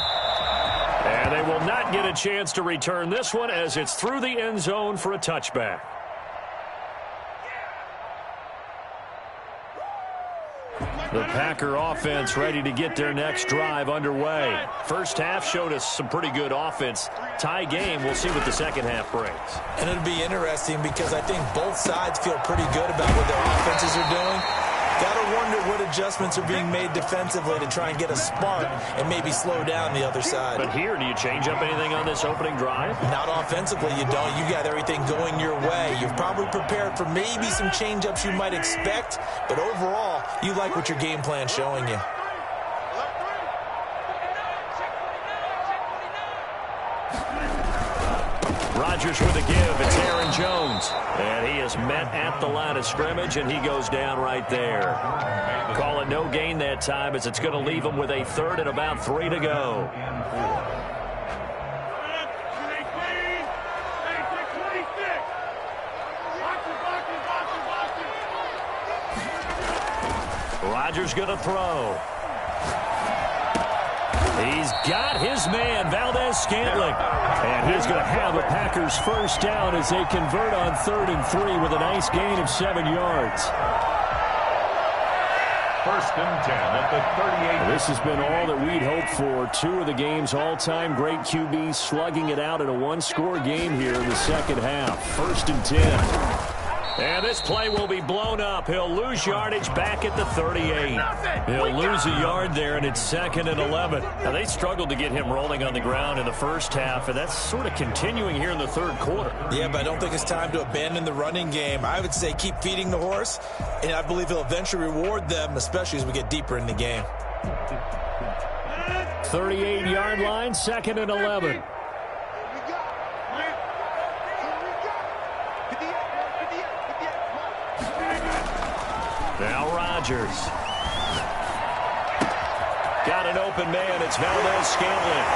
And they will not get a chance to return this one as it's through the end zone for a touchback. The Packer offense ready to get their next drive underway. First half showed us some pretty good offense. Tie game, we'll see what the second half brings. And it'll be interesting because I think both sides feel pretty good about what their offenses are doing. Got to wonder what adjustments are being made defensively to try and get a spark and maybe slow down the other side. But here, do you change up anything on this opening drive? Not offensively, you don't. You got everything going your way. You've probably prepared for maybe some change-ups you might expect, but overall, you like what your game plan's showing you. Rodgers with a give. It's Aaron Jones. And he is met at the line of scrimmage, and he goes down right there. Call it no gain that time as it's going to leave him with a 3rd and about 3 to go. Rodgers going to throw. He's got his man, Valdez-Scantling. And he's going to have a Packers first down as they convert on 3rd and 3 with a nice gain of 7 yards. 1st and 10 at the 38. This has been all that we'd hoped for. 2 of the game's all-time great QBs slugging it out in a one-score game here in the second half. 1st and 10. And this play will be blown up. He'll lose yardage back at the 38. He'll lose a yard there, and it's 2nd and 11. Now, they struggled to get him rolling on the ground in the first half, and that's sort of continuing here in the third quarter. Yeah, but I don't think it's time to abandon the running game. I would say keep feeding the horse, and I believe he'll eventually reward them, especially as we get deeper in the game. 38-yard line, 2nd and 11. Now Rodgers. Got an open man. It's Valdez-Scantling.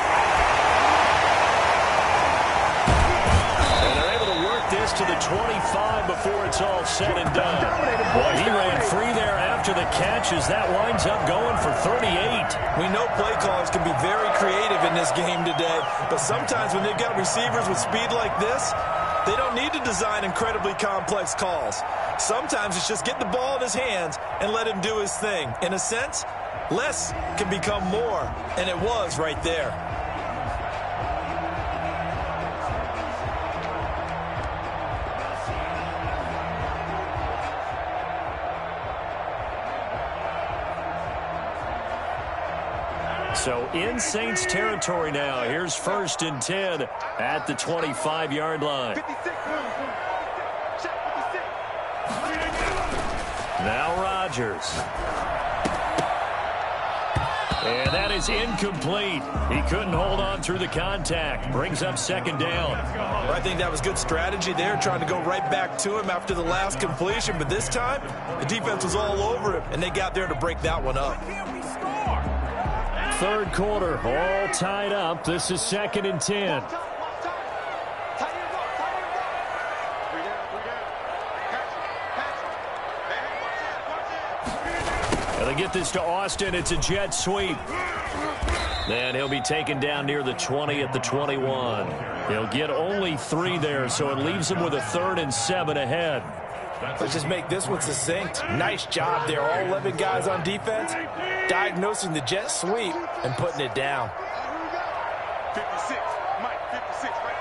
And they're able to work this to the 25 before it's all said and done. Well, he ran free there after the catch as that winds up going for 38. We know play callers can be very creative in this game today, but sometimes when they've got receivers with speed like this, they don't need to design incredibly complex calls. Sometimes it's just get the ball in his hands and let him do his thing. In a sense, less can become more, and it was right there. So in Saints territory now. Here's 1st and 10 at the 25-yard line. Now Rodgers. And that is incomplete. He couldn't hold on through the contact. Brings up 2nd down. I think that was good strategy there, trying to go right back to him after the last completion. But this time, the defense was all over him, and they got there to break that one up. Third quarter, all tied up. This is 2nd and 10. They get this to Austin. It's a jet sweep. And he'll be taken down near the 20 at the 21. He'll get only 3 there, so it leaves him with a 3rd and 7 ahead. Let's just make this one succinct. Nice job there. All 11 guys on defense diagnosing the jet sweep and putting it down. 56, Mike, 56 right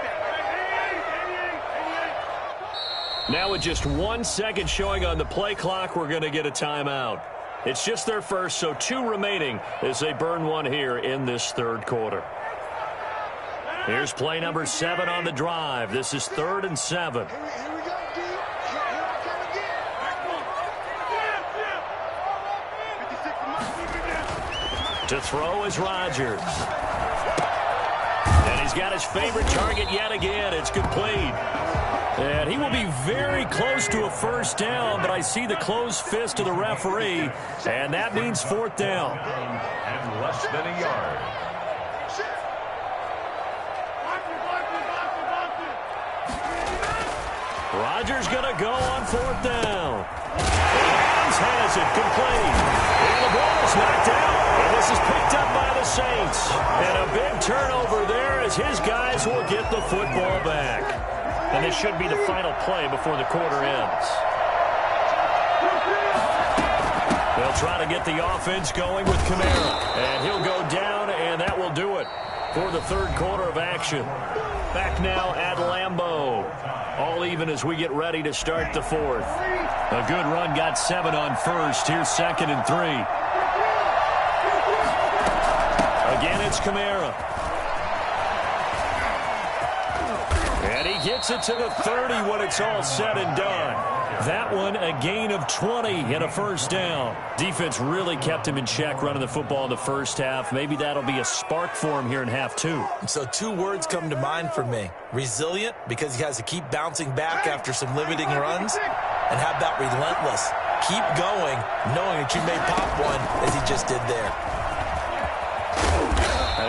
there. Now with just 1 second showing on the play clock, we're going to get a timeout. It's just their first, so 2 remaining as they burn one here in this third quarter. Here's play number 7 on the drive. This is 3rd and 7. Here we go, D. Here I come again. 56, To throw is Rodgers. And he's got his favorite target yet again. It's complete. And he will be very close to a first down, but I see the closed fist of the referee, and that means 4th down. And less than a yard. Rodgers going to go on 4th down. Adams has it complete. And the ball is knocked out. And this is picked up by the Saints. And a big turnover there as his guys will get the football back. And this should be the final play before the quarter ends. They'll try to get the offense going with Kamara. And he'll go down, and that will do it for the third quarter of action. Back now at Lambeau. All even as we get ready to start the fourth. A good run got 7 on first. Here's 2nd and 3. Again, it's Kamara. And he gets it to the 30 when it's all said and done. That one, a gain of 20 and a first down. Defense really kept him in check running the football in the first half. Maybe that'll be a spark for him here in half 2. So 2 words come to mind for me. Resilient, because he has to keep bouncing back after some limiting runs. And how about relentless? Keep going, knowing that you may pop one, as he just did there.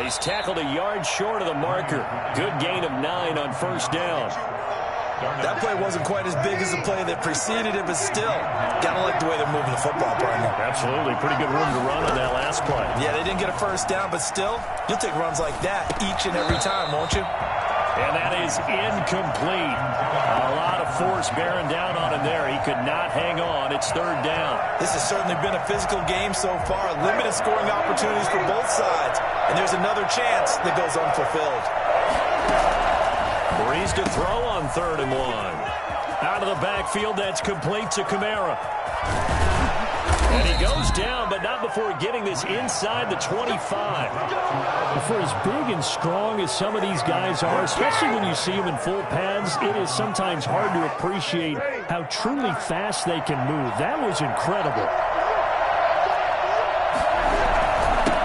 He's tackled a yard short of the marker. Good gain of 9 on first down. That play wasn't quite as big as the play that preceded it, but still, gotta like the way they're moving the football, partner. Absolutely. Pretty good room to run on that last play. Yeah, they didn't get a first down, but still, you'll take runs like that each and every time, won't you? And that is incomplete. A lot of force bearing down on him there. He could not hang on. It's third down. This has certainly been a physical game so far. Limited scoring opportunities for both sides. And there's another chance that goes unfulfilled. Breeze to throw on 3rd and 1. Out of the backfield, that's complete to Kamara. And he goes down, but not before getting this inside the 25. For as big and strong as some of these guys are, especially when you see them in full pads, it is sometimes hard to appreciate how truly fast they can move. That was incredible.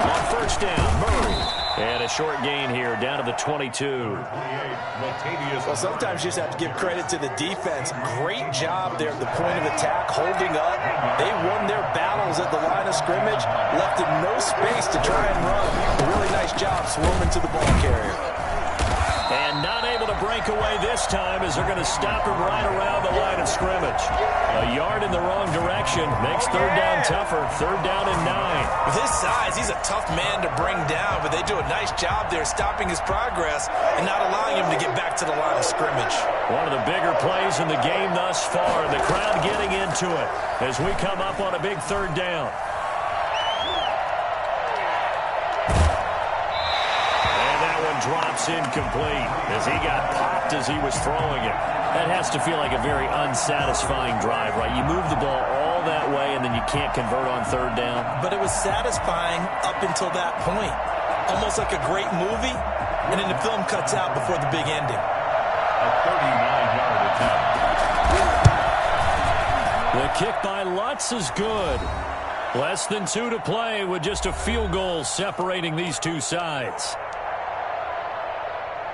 On first down, Murray. And a short gain here, down to the 22. Well, sometimes you just have to give credit to the defense. Great job there at the point of attack, holding up. They won their battles at the line of scrimmage, left in no space to try and run. A really nice job swarming to the ball carrier. And not able to break away this time as they're going to stop him right around the line of scrimmage. A yard in the wrong direction makes third down tougher. 3rd down and 9. With his size, he's a tough man to bring down, but they do a nice job there stopping his progress and not allowing him to get back to the line of scrimmage. One of the bigger plays in the game thus far. The crowd getting into it as we come up on a big 3rd down. Drops incomplete as he got popped as he was throwing it. That has to feel like a very unsatisfying drive, right? You move the ball all that way and then you can't convert on 3rd down. But it was satisfying up until that point. Almost like a great movie, and then the film cuts out before the big ending. A 39-yard attempt. The kick by Lutz is good. Less than 2 to play with just a field goal separating these two sides.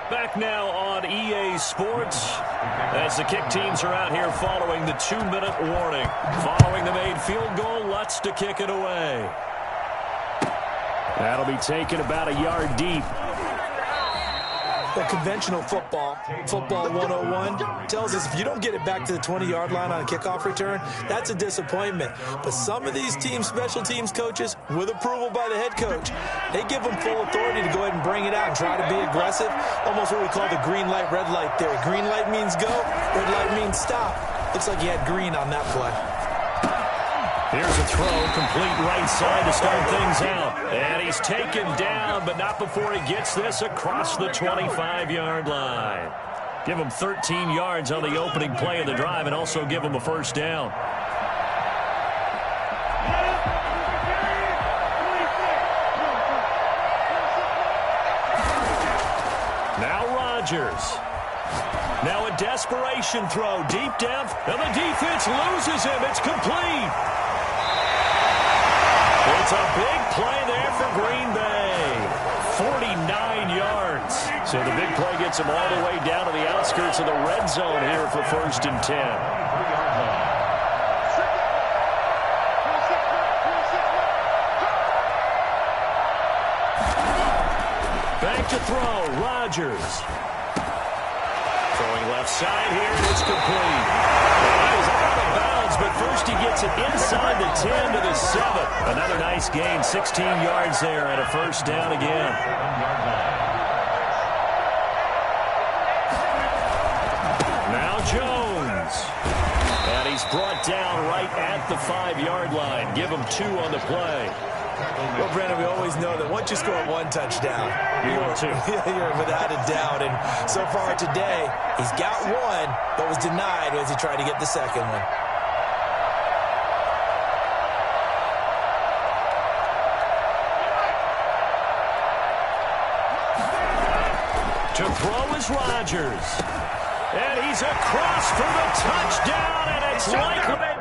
Back now on EA Sports as the kick teams are out here following the 2-minute warning. Following the made field goal, Lutz to kick it away. That'll be taken about a yard deep. Well, conventional football 101, tells us if you don't get it back to the 20-yard line on a kickoff return, that's a disappointment. But some of these special teams coaches, with approval by the head coach, they give them full authority to go ahead and bring it out and try to be aggressive. Almost what we call the green light, red light theory. Green light means go, red light means stop. Looks like he had green on that play. Here's a throw, complete right side to start things out. And he's taken down, but not before he gets this across the 25-yard line. Give him 13 yards on the opening play of the drive and also give him a first down. Now Rodgers. Now a desperation throw, deep depth, and the defense loses him. It's complete. It's a big play there for Green Bay. 49 yards. So the big play gets him all the way down to the outskirts of the red zone here for 1st and 10. Back to throw, Rodgers. Throwing left side here, and it's complete. He is out of bounds, but first he gets it inside the 10 to the 7. Another nice gain, 16 yards there, and a first down again. Now Jones. And he's brought down right at the 5-yard line. Give him 2 on the play. Well, Brandon, we always know that once you score 1 touchdown, you're without a doubt. And so far today, he's got 1, but was denied as he tried to get the second one. To throw is Rodgers. And he's across for the touchdown, and it's likely